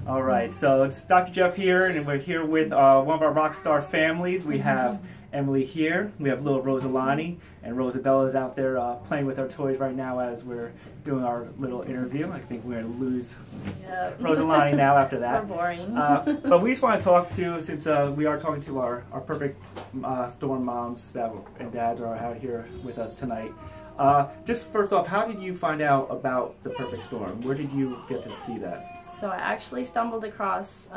All right, so it's Dr. Jeff here, and we're here with one of our rock star families. We have Emily here, we have little Rosalani, and Rosabella is out there playing with our toys right now as we're doing our little interview. I think we're going to lose Rosalani now after that. We're boring. But we just want to talk to, since we are talking to our perfect storm moms and dads are out here with us tonight. Just first off, how did you find out about the perfect storm? Where did you get to see that? So I actually stumbled across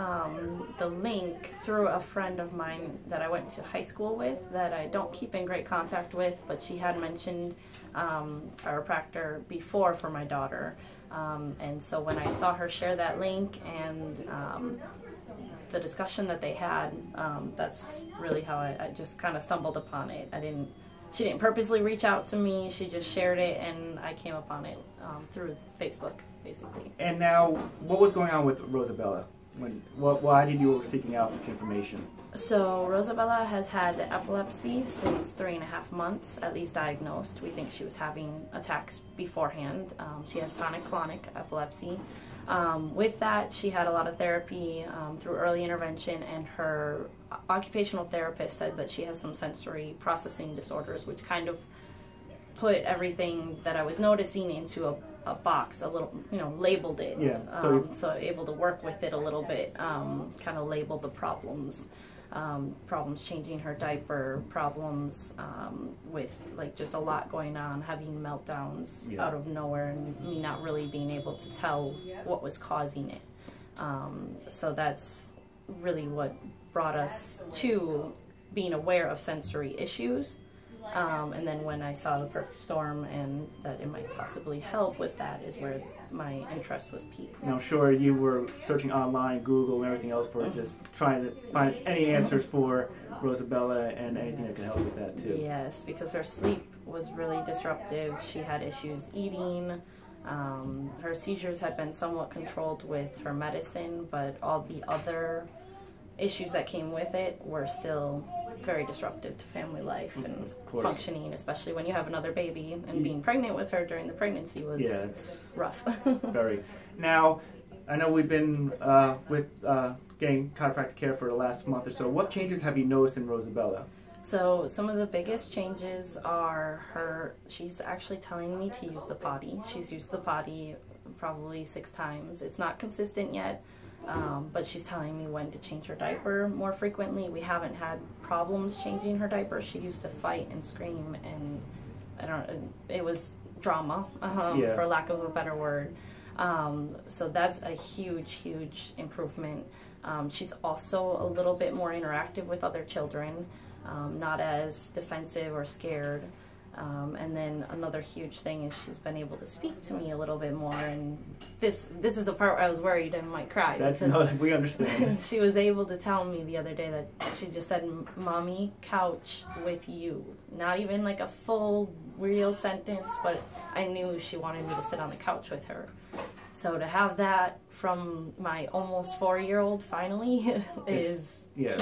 the link through a friend of mine that I went to high school with that I don't keep in great contact with, but she had mentioned chiropractor before for my daughter. And so when I saw her share that link and the discussion that they had, that's really how I just kind of stumbled upon it. She didn't purposely reach out to me, she just shared it and I came upon it through Facebook, basically. And now, what was going on with Rosabella? Why did you seeking out this information? So Rosabella has had epilepsy since 3.5 months, at least diagnosed. We think she was having attacks beforehand. She has tonic-clonic epilepsy. With that, she had a lot of therapy through early intervention, and her occupational therapist said that she has some sensory processing disorders, which kind of put everything that I was noticing into a box, a little, labeled it. Yeah. So able to work with it a little bit, kind of label the problems. Problems changing her diaper, problems with just a lot going on, having meltdowns out of nowhere, and me not really being able to tell what was causing it. So that's really what brought us to being aware of sensory issues. And then when I saw the perfect storm and that it might possibly help with that is where my interest was piqued. And I'm sure you were searching online, Google, and everything else for just trying to find any answers for Rosabella and anything that could help with that too. Yes, because her sleep was really disruptive. She had issues eating. Her seizures had been somewhat controlled with her medicine, but all the other issues that came with it were still very disruptive to family life and functioning, especially when you have another baby, and being pregnant with her during the pregnancy was rough. Very. Now, I know we've been getting chiropractic care for the last month or so. What changes have you noticed in Rosabella? So some of the biggest changes are she's actually telling me to use the potty. She's used the potty probably 6 times. It's not consistent yet. But she's telling me when to change her diaper more frequently. We haven't had problems changing her diaper. She used to fight and scream, and it was drama, for lack of a better word. So that's a huge improvement. She's also a little bit more interactive with other children, not as defensive or scared. And then another huge thing is she's been able to speak to me a little bit more, and this is the part where I was worried I might cry. We understand. She was able to tell me the other day that she just said, "Mommy, couch with you." Not even like a full real sentence, but I knew she wanted me to sit on the couch with her. So to have that from my almost 4-year-old finally is... Yeah,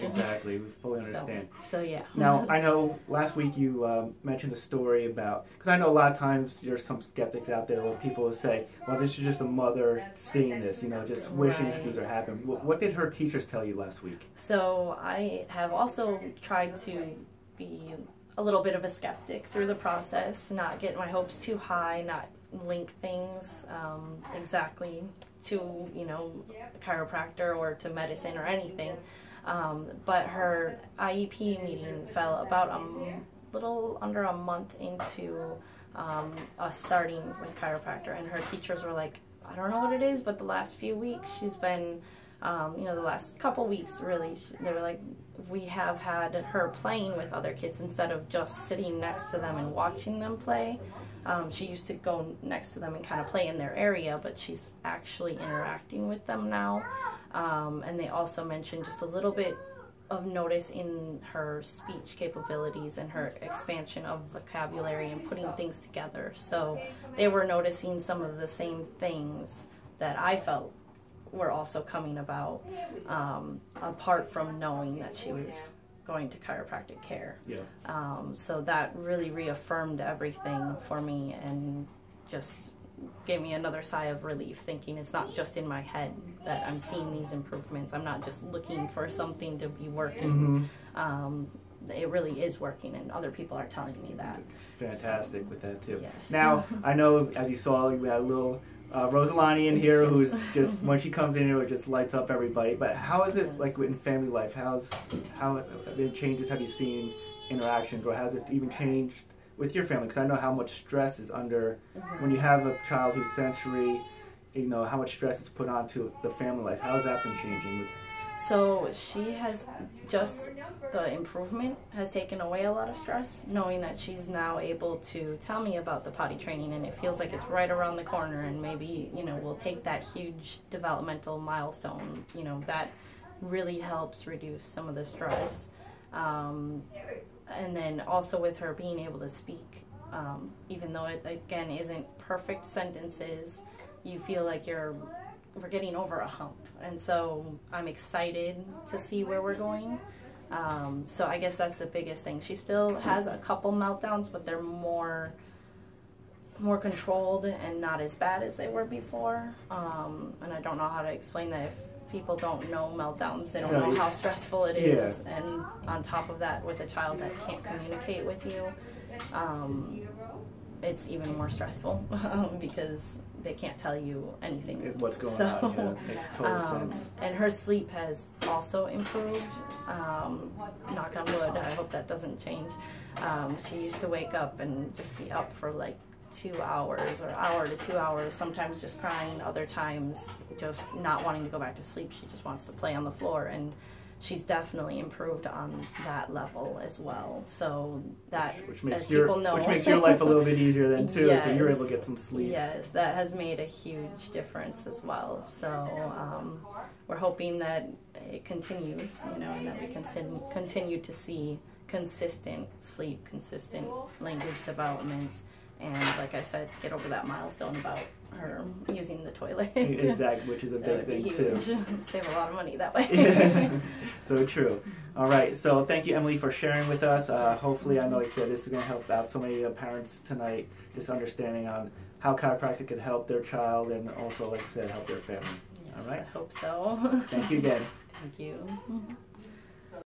exactly. We fully understand. So yeah. Now, I know last week you mentioned a story about, because I know a lot of times there's some skeptics out there where people will say, well, this is just a mother seeing this, just wishing things would happen. What did her teachers tell you last week? So I have also tried to be a little bit of a skeptic through the process, not get my hopes too high, not link things exactly to a chiropractor or to medicine or anything, but her IEP meeting fell about a little under a month into us starting with chiropractor, and her teachers were like, I don't know what it is, but the last few weeks she's been the last couple weeks really, they were like, we have had her playing with other kids instead of just sitting next to them and watching them play. She used to go next to them and kind of play in their area, but she's actually interacting with them now. And they also mentioned just a little bit of notice in her speech capabilities and her expansion of vocabulary and putting things together. So they were noticing some of the same things that I felt were also coming about, apart from knowing that she was going to chiropractic care. So that really reaffirmed everything for me, and just gave me another sigh of relief, thinking it's not just in my head that I'm seeing these improvements. I'm not just looking for something to be working. It really is working, and other people are telling me that. It's fantastic with that too. Yes. Now, I know, as you saw, we had a little Rosabella in here who's just, when she comes in here, it just lights up everybody. But how is it like in family life? How the changes have you seen, interactions, or has it even changed with your family? Because I know how much stress is under when you have a child who's sensory. You know how much stress is put onto the family life. How has that been changing? So she has just, the improvement has taken away a lot of stress, knowing that she's now able to tell me about the potty training, and it feels like it's right around the corner, and maybe, you know, we'll take that huge developmental milestone. You know, that really helps reduce some of the stress. And then also with her being able to speak, even though it, again, isn't perfect sentences, you feel like we're getting over a hump, and so I'm excited to see where we're going. So I guess that's the biggest thing. She still has a couple meltdowns, but they're more controlled and not as bad as they were before. And I don't know how to explain that. If people don't know meltdowns, they don't know how stressful it is. Yeah. And on top of that, with a child that can't communicate with you, it's even more stressful because they can't tell you anything. What's going on? Yeah, makes total sense. And her sleep has also improved. Knock on wood, I hope that doesn't change. She used to wake up and just be up for like 2 hours or hour to 2 hours, sometimes just crying, other times just not wanting to go back to sleep. She just wants to play on the floor, and she's definitely improved on that level as well. So that, which makes people know, which makes your life a little bit easier then too. Yes, so you're able to get some sleep. Yes, that has made a huge difference as well. So we're hoping that it continues, you know, and that we can continue to see consistent sleep, consistent language development, and like I said, get over that milestone about her using the toilet. Exactly, which is a big thing too. Save a lot of money that way. Yeah. So true. All right, so thank you, Emily, for sharing with us. Hopefully, I know, like I said, this is going to help out so many parents tonight, just understanding on how chiropractic could help their child and also, like I said, help their family. Yes, all right? I hope so. Thank you again. Thank you.